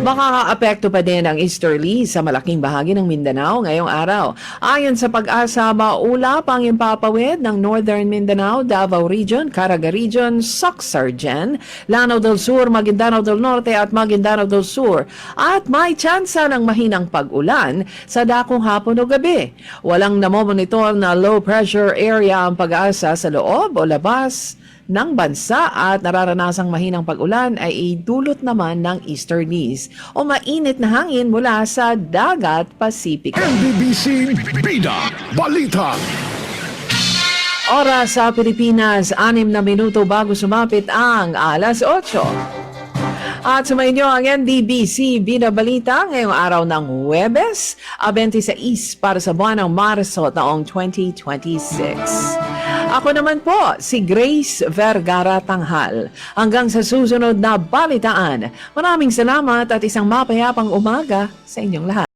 Makakaapekto pa din ang easterly sa malaking bahagi ng Mindanao ngayong araw. Ayon sa Pag-asa, maulap ang impapawid ng Northern Mindanao, Davao Region, Caraga Region, Soc-Sargen, Lanao del Sur, Maguindanao del Norte at Maguindanao del Sur. At may tsansa ng mahinang pag-ulan sa dakong hapon o gabi. Walang namomonitor na low pressure area ang Pag-asa sa loob o labas ng bansa at nararanasang mahinang pag-ulan ay idulot naman ng easterlies o mainit na hangin mula sa dagat Pasipiko. NBBC Bida Balita. Oras sa Pilipinas, 6 na minuto bago sumapit ang alas 8. At sumayin niyo ang NDBC Bida Balita ngayong araw ng Huwebes, 26 para sa buwan ng Marso taong 2026. Ako naman po, si Grace Vergara Tanghal. Hanggang sa susunod na balitaan, maraming salamat at isang mapayapang umaga sa inyong lahat.